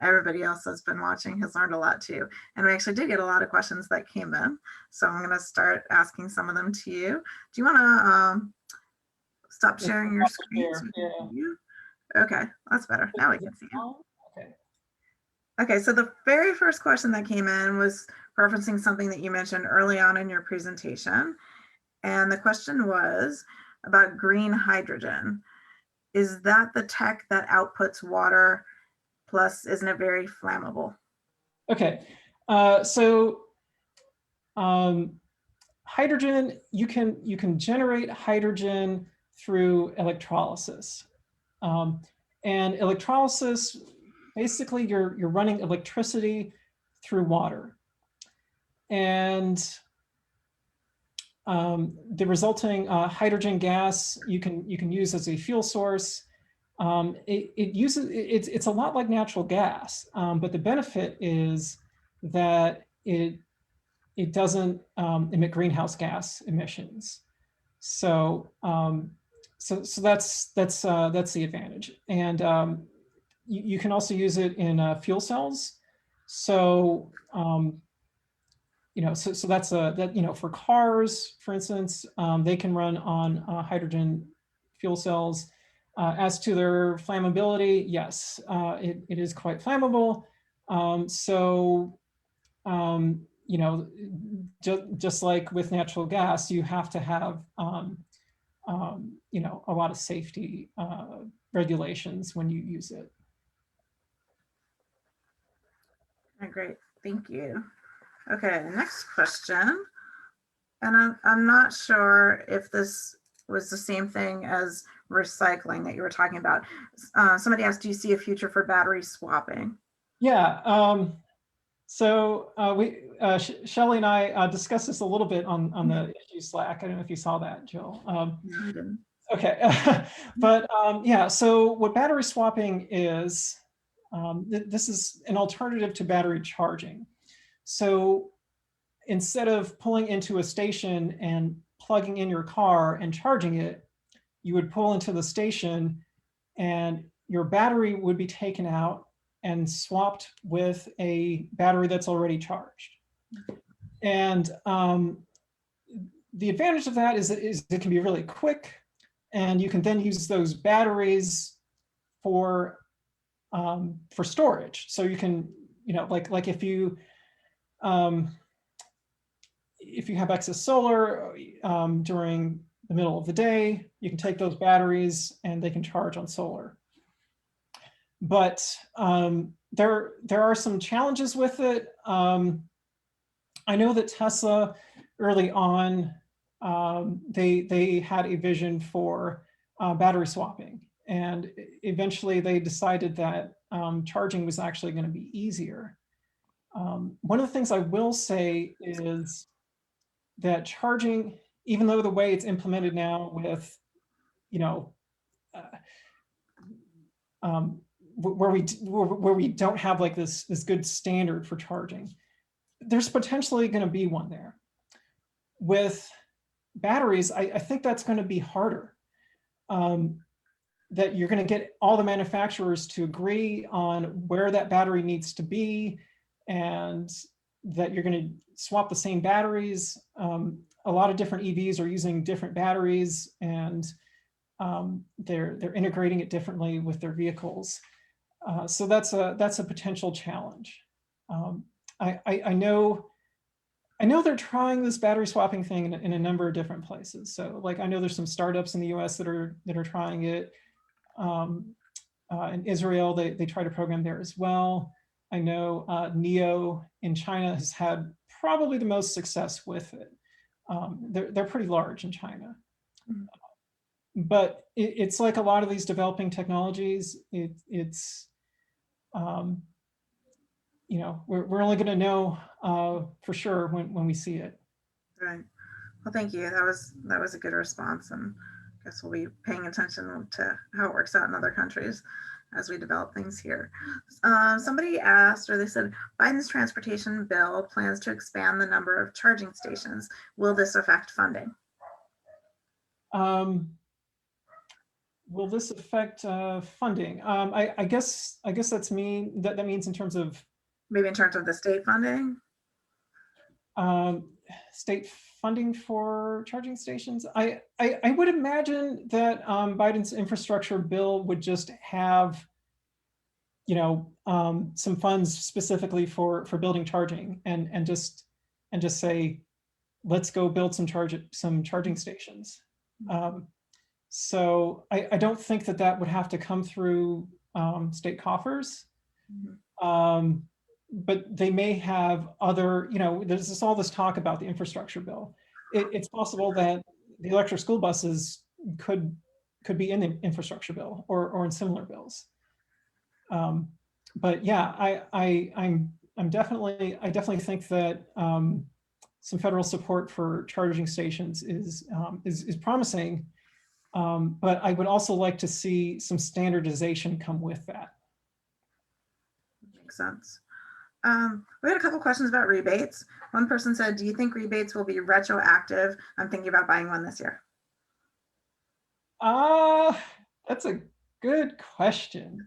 everybody else that's been watching has learned a lot too. And we actually did get a lot of questions that came in. So I'm going to start asking some of them to you. Do you want to stop sharing your screen? Yeah. Okay, that's better. Now we can see you. Okay. Okay, so the very first question that came in was referencing something that you mentioned early on in your presentation. And the question was about green hydrogen. Is that the tech that outputs water? Plus, isn't it very flammable? Okay, hydrogen, you can generate hydrogen through electrolysis. And electrolysis, basically you're running electricity through water. And the resulting hydrogen gas you can use as a fuel source. It's a lot like natural gas, but the benefit is that it doesn't emit greenhouse gas emissions. So that's the advantage. And you can also use it in fuel cells. So so that's for cars, for instance, they can run on hydrogen fuel cells. As to their flammability, yes, it is quite flammable. Just like with natural gas, you have to have a lot of safety regulations when you use it. Great, thank you. Okay, next question. And I'm not sure if this was the same thing as recycling that you were talking about. Somebody asked, do you see a future for battery swapping? Yeah, Shelley and I discussed this a little bit on the issue Slack. I don't know if you saw that, Jill. No, I didn't. Okay, but yeah, so what battery swapping is, this is an alternative to battery charging. So instead of pulling into a station and plugging in your car and charging it, you would pull into the station and your battery would be taken out and swapped with a battery that's already charged. And the advantage of that is it can be really quick, and you can then use those batteries for storage. So you can, like if you have excess solar during the middle of the day, you can take those batteries and they can charge on solar. But there are some challenges with it. I know that Tesla early on, they had a vision for battery swapping, and eventually they decided that charging was actually going to be easier. One of the things I will say is that charging even though the way it's implemented now with, you know, where we don't have like this good standard for charging, there's potentially going to be one there. With batteries, I think that's going to be harder. That you're going to get all the manufacturers to agree on where that battery needs to be, and that you're going to swap the same batteries. A lot of different EVs are using different batteries, and they're integrating it differently with their vehicles. So that's a potential challenge. I know they're trying this battery swapping thing in a number of different places. So like, I know there's some startups in the US that are trying it. In Israel, they try to program there as well. I know NEO in China has had probably the most success with it. They're pretty large in China. But it's like a lot of these developing technologies, it's you know, we're only going to know for sure when we see it. Right. Well, thank you. That was a good response, and I guess we'll be paying attention to how it works out in other countries as we develop things here. Somebody asked, or they said, Biden's transportation bill plans to expand the number of charging stations. Will this affect funding? Will this affect funding? I guess that means in terms of, maybe in terms of the state funding. State funding for charging stations. I would imagine that Biden's infrastructure bill would just have, you know, some funds specifically for building charging, and just say, let's go build some charging stations. So I don't think that would have to come through state coffers. But they may have other, you know, there's all this talk about the infrastructure bill. It's possible that the electric school buses could be in the infrastructure bill or in similar bills. But yeah, I definitely think that some federal support for charging stations is promising. But I would also like to see some standardization come with that. Makes sense. We had a couple questions about rebates. One person said, do you think rebates will be retroactive? I'm thinking about buying one this year. That's a good question.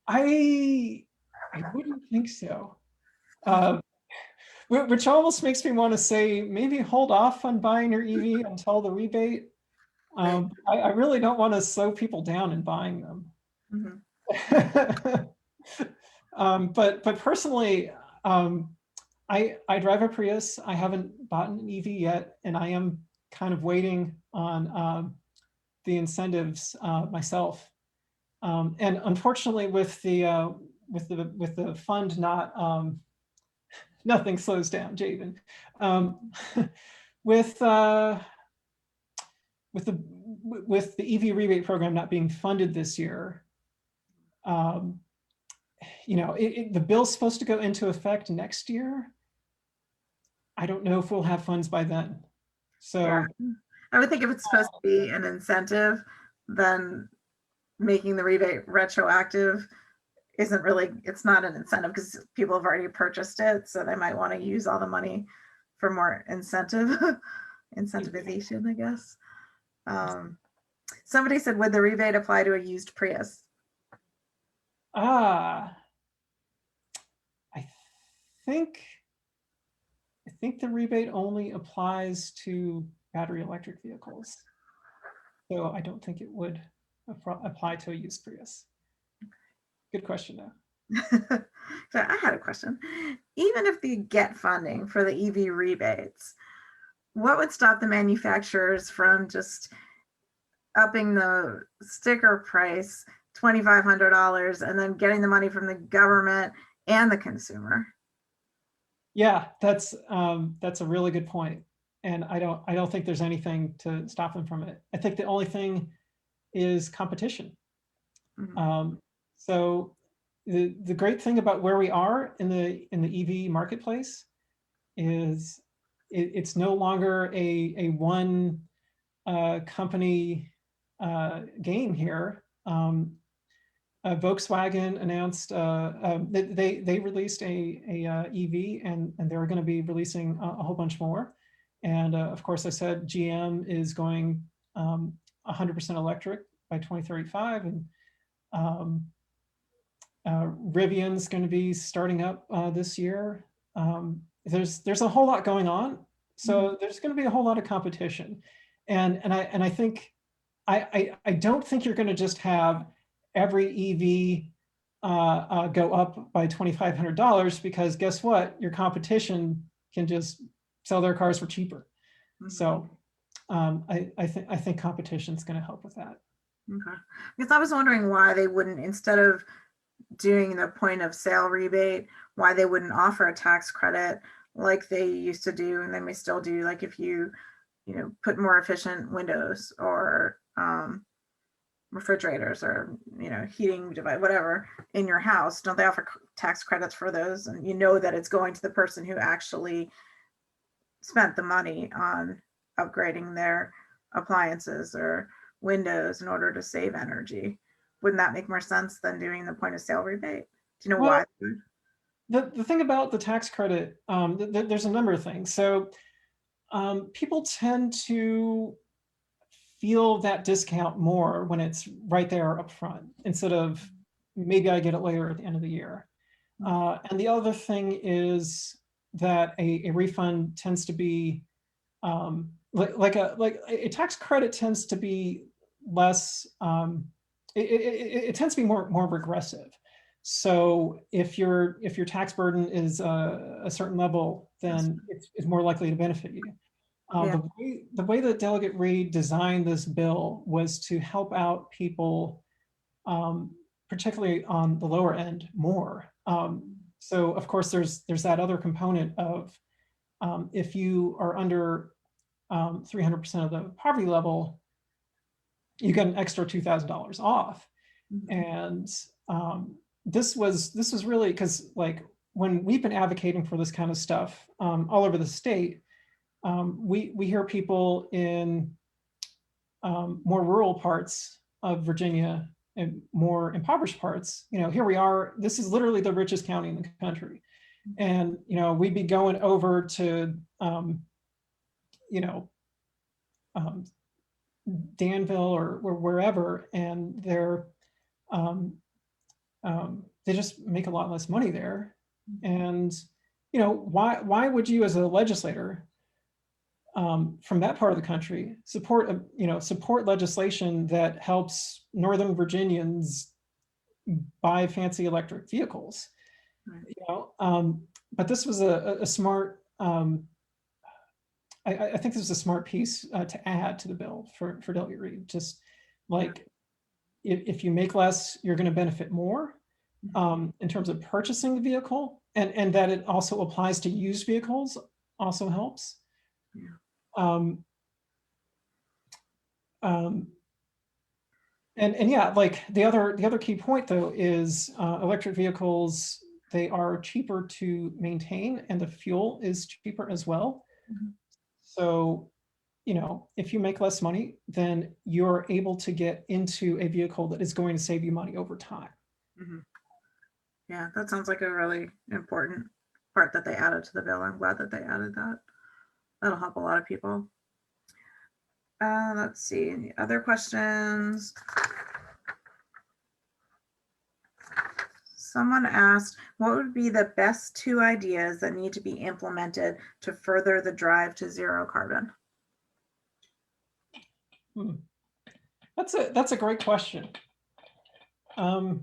I wouldn't think so. Which almost makes me want to say, maybe hold off on buying your EV until the rebate. I really don't want to slow people down in buying them. But personally, I drive a Prius. I haven't bought an EV yet, and I am kind of waiting on the incentives myself. And unfortunately, with the fund not, nothing slows down, Javen. With the EV rebate program not being funded this year, you know, the bill's supposed to go into effect next year. I don't know if we'll have funds by then. So yeah. I would think if it's supposed to be an incentive, then making the rebate retroactive isn't really, it's not an incentive because people have already purchased it. So they might want to use all the money for more incentivization, I guess. Somebody said, would the rebate apply to a used Prius? I think the rebate only applies to battery electric vehicles. So I don't think it would apply to a used Prius. Good question, though. So I had a question. Even if they get funding for the EV rebates, what would stop the manufacturers from just upping the sticker price $2,500 and then getting the money from the government and the consumer? Yeah, that's a really good point. And I don't think there's anything to stop them from it. I think the only thing is competition. So the great thing about where we are in the EV marketplace is it's no longer a one company game here. Volkswagen announced they released a EV, and they're going to be releasing a whole bunch more. And of course, I said GM is going 100% electric by 2035, and Rivian's going to be starting up this year. There's a whole lot going on, so there's going to be a whole lot of competition, and I think I don't think you're going to just have every EV go up by $2,500, because guess what? Your competition can just sell their cars for cheaper. So I think competition is going to help with that. Okay. Because I was wondering why they wouldn't, instead of doing the point of sale rebate, why they wouldn't offer a tax credit like they used to do, and they may still do, like if you put more efficient windows or refrigerators or heating device, whatever, in your house. Don't they offer tax credits for those? And that it's going to the person who actually spent the money on upgrading their appliances or windows in order to save energy. Wouldn't that make more sense than doing the point of sale rebate? Do you know why? The thing about the tax credit, there's a number of things. So people tend to feel that discount more when it's right there up front, instead of maybe I get it later at the end of the year. And the other thing is that a refund tends to be like a tax credit tends to be less. It tends to be more regressive. So if your tax burden is a certain level, then it's more likely to benefit you. The way that Delegate Reed designed this bill was to help out people, particularly on the lower end, more. So of course, there's that other component of if you are under 300% of the poverty level, you get an extra $2,000 off. And this was really because, like, when we've been advocating for this kind of stuff all over the state, we hear people in more rural parts of Virginia and more impoverished parts. Here we are. This is literally the richest county in the country, and we'd be going over to Danville or wherever, and they just make a lot less money there. And why would you, as a legislator from that part of the country, support legislation that helps Northern Virginians buy fancy electric vehicles? But this was a smart. I think this is a smart piece to add to the bill for Delegate Reed. Just like if you make less, you're going to benefit more in terms of purchasing the vehicle, and that it also applies to used vehicles also helps. And yeah, like the other key point though is electric vehicles, they are cheaper to maintain, and the fuel is cheaper as well. So, if you make less money, then you're able to get into a vehicle that is going to save you money over time. Yeah, that sounds like a really important part that they added to the bill. I'm glad that they added that. That'll help a lot of people. Let's see, any other questions? Someone asked, what would be the best 2 ideas that need to be implemented to further the drive to zero carbon? That's a great question. I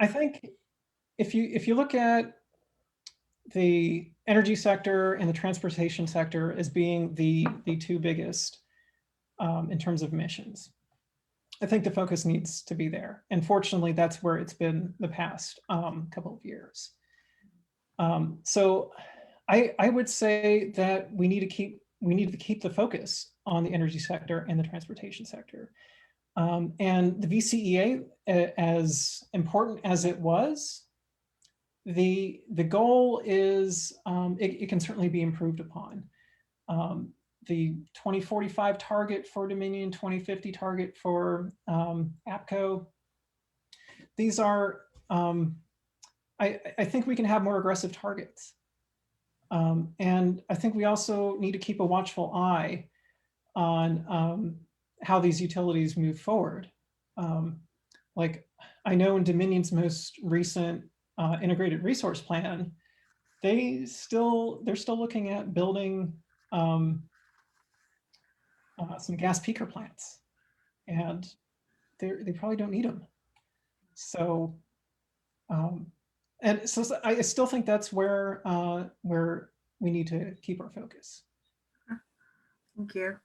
think if you look at the energy sector and the transportation sector as being the 2 biggest in terms of emissions, I think the focus needs to be there. And fortunately, that's where it's been the past couple of years. So I would say that we need to keep the focus on the energy sector and the transportation sector. And the VCEA, as important as it was, the goal is, it can certainly be improved upon. The 2045 target for Dominion, 2050 target for APCO, these are, I think we can have more aggressive targets. And I think we also need to keep a watchful eye on how these utilities move forward. Like I know in Dominion's most recent integrated resource plan, they're still looking at building some gas peaker plants, and they probably don't need them. So, and so I still think that's where we need to keep our focus. Thank you.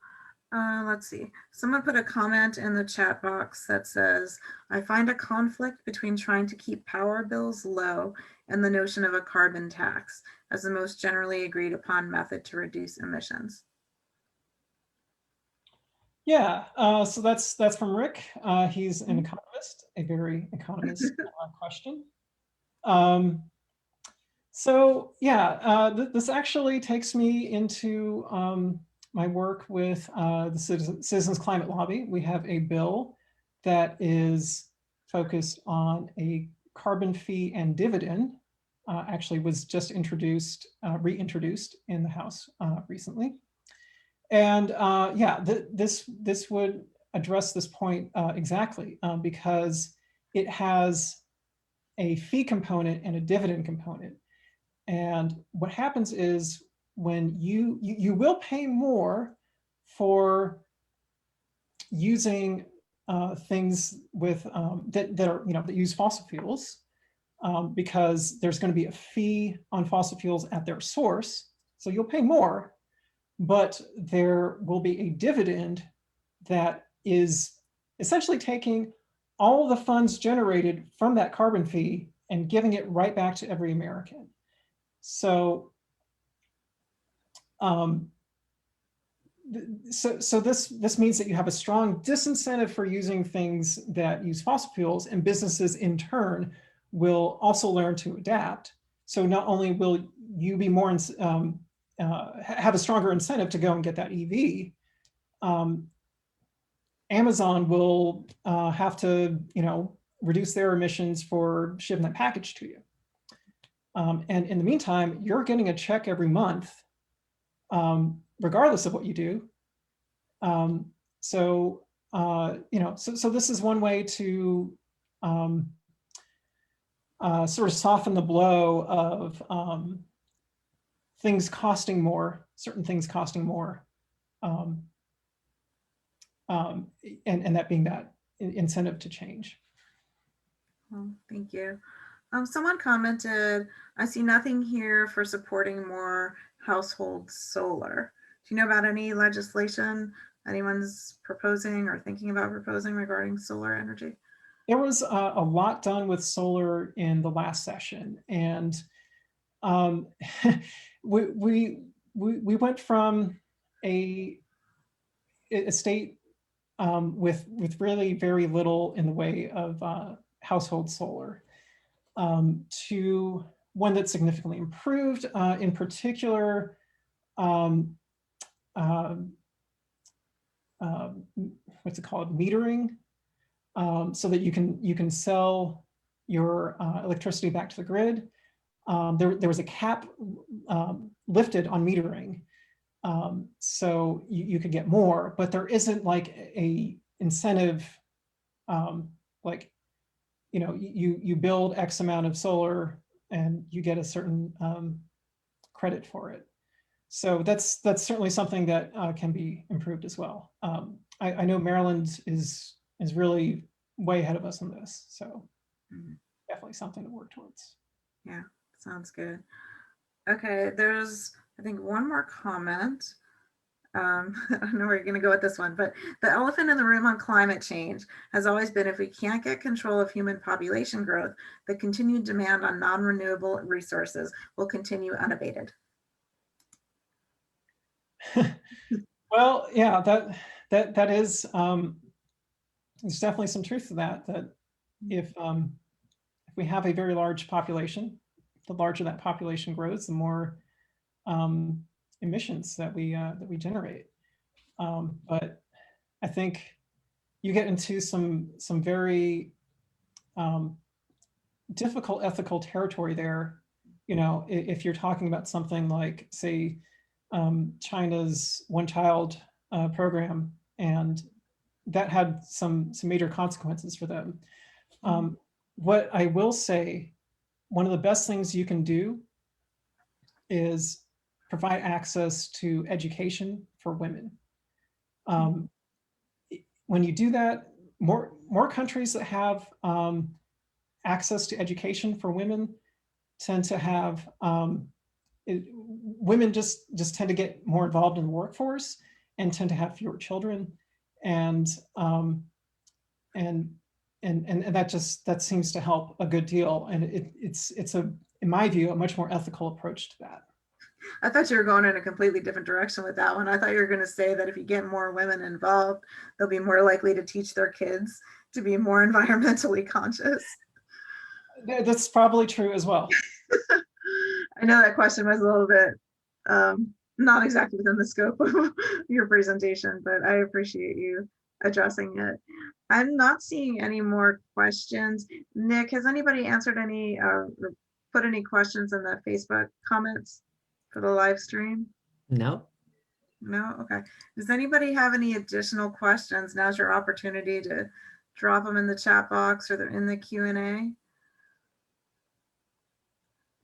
Let's see. Someone put a comment in the chat box that says, I find a conflict between trying to keep power bills low and the notion of a carbon tax as the most generally agreed upon method to reduce emissions. Yeah, so that's from Rick. He's an economist, a very economist question. So yeah, this actually takes me into my work with the Citizens Climate Lobby. We have a bill that is focused on a carbon fee and dividend. Actually was just introduced, reintroduced in the House recently. And yeah, this would address this point exactly because it has a fee component and a dividend component. And what happens is when you will pay more for using things with that are, you know, that use fossil fuels because there's going to be a fee on fossil fuels at their source. So you'll pay more, but there will be a dividend that is essentially taking all the funds generated from that carbon fee and giving it right back to every American. So, so this means that you have a strong disincentive for using things that use fossil fuels, and businesses in turn will also learn to adapt. So not only will you be more have a stronger incentive to go and get that EV, Amazon will have to, you know, reduce their emissions for shipping that package to you. And in the meantime, you're getting a check every month, regardless of what you do. So, you know, so this is one way to sort of soften the blow of things costing more, certain things costing more, and that being that incentive to change. Well, thank you. Someone commented, I see nothing here for supporting more household solar. Do you know about any legislation anyone's proposing or thinking about proposing regarding solar energy? There was a lot done with solar in the last session, and we went from a state with really very little in the way of household solar to one that's significantly improved. In particular, what's it called, metering, so that you can sell your electricity back to the grid. There was a cap lifted on metering, so you could get more, but there isn't like a incentive, like, you know, you build X amount of solar and you get a certain credit for it. So that's certainly something that can be improved as well. I know Maryland is really way ahead of us on this, so definitely something to work towards. Yeah, sounds good. Okay, there's, I think, one more comment. I don't know where you're going to go with this one, but the elephant in the room on climate change has always been, if we can't get control of human population growth, the continued demand on non-renewable resources will continue unabated. Well, yeah, that is, there's definitely some truth to that. That if we have a very large population, the larger that population grows, the more emissions that we generate. But I think you get into some very difficult ethical territory there. You know, if you're talking about something like, say, China's one-child program, and that had some major consequences for them. What I will say, one of the best things you can do is provide access to education for women. When you do that, more countries that have access to education for women tend to have women just tend to get more involved in the workforce and tend to have fewer children, and that seems to help a good deal. And it's a, in my view, a much more ethical approach to that. I thought you were going in a completely different direction with that one. I thought you were going to say that if you get more women involved, they'll be more likely to teach their kids to be more environmentally conscious. That's probably true as well. I know that question was a little bit not exactly within the scope of your presentation, but I appreciate you addressing it. I'm not seeing any more questions. Nick, has anybody answered any, put any questions in the Facebook comments for the live stream? No. No? Okay. Does anybody have any additional questions? Now's your opportunity to drop them in the chat box or in the Q&A.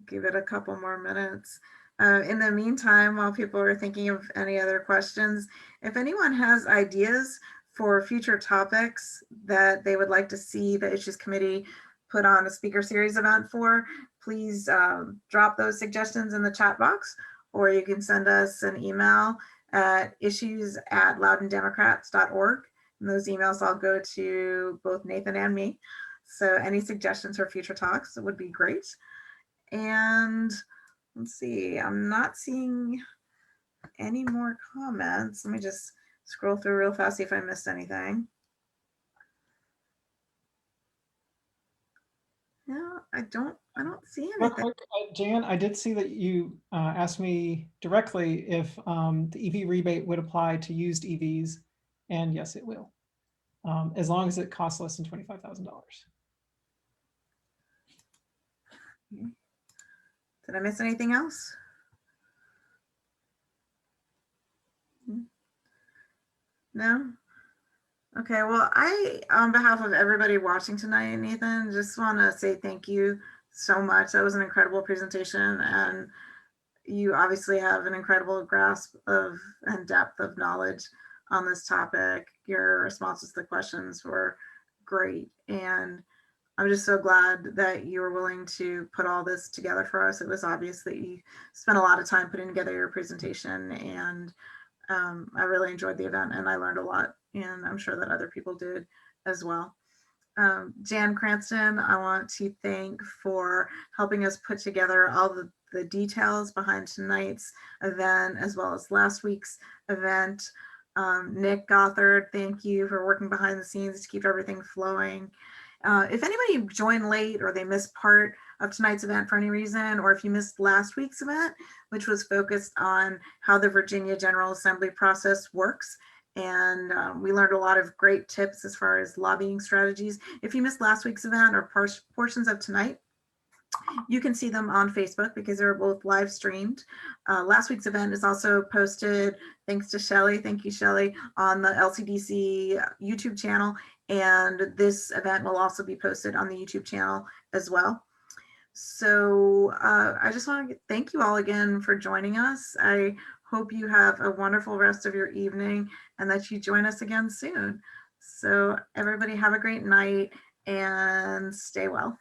Give it a couple more minutes. In the meantime, while people are thinking of any other questions, if anyone has ideas for future topics that they would like to see the Issues Committee put on a speaker series event for, please drop those suggestions in the chat box, or you can send us an email at issues@loudoundemocrats.org. And those emails all go to both Nathan and me. So any suggestions for future talks would be great. And let's see, I'm not seeing any more comments. Let me just scroll through real fast, see if I missed anything. No, I don't see Real anything. quick, Jan, I did see that you asked me directly if the EV rebate would apply to used EVs, and yes, it will, as long as it costs less than $25,000. Did I miss anything else? No? Okay, well, I, on behalf of everybody watching tonight, Nathan, just want to say thank you so much. That was an incredible presentation, and you obviously have an incredible grasp of and depth of knowledge on this topic. Your responses to the questions were great, and I'm just so glad that you were willing to put all this together for us. It was obvious that you spent a lot of time putting together your presentation, and I really enjoyed the event and I learned a lot, and I'm sure that other people did as well. Jan Cranston, I want to thank for helping us put together all the details behind tonight's event as well as last week's event. Nick Gothard, thank you for working behind the scenes to keep everything flowing. If anybody joined late or they missed part of tonight's event for any reason, or if you missed last week's event, which was focused on how the Virginia General Assembly process works, and we learned a lot of great tips as far as lobbying strategies. If you missed last week's event or portions of tonight, you can see them on Facebook because they're both live streamed. Last week's event is also posted, thanks to Shelly, thank you Shelly, on the LCDC YouTube channel. And this event will also be posted on the YouTube channel as well. So I just want to thank you all again for joining us. I hope you have a wonderful rest of your evening and that you join us again soon. So everybody have a great night and stay well.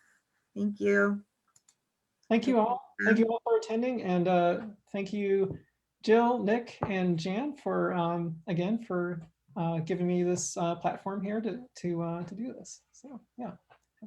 Thank you. Thank you all. Thank you all for attending, and thank you, Jill, Nick, and Jan for again for giving me this platform here to do this. So yeah.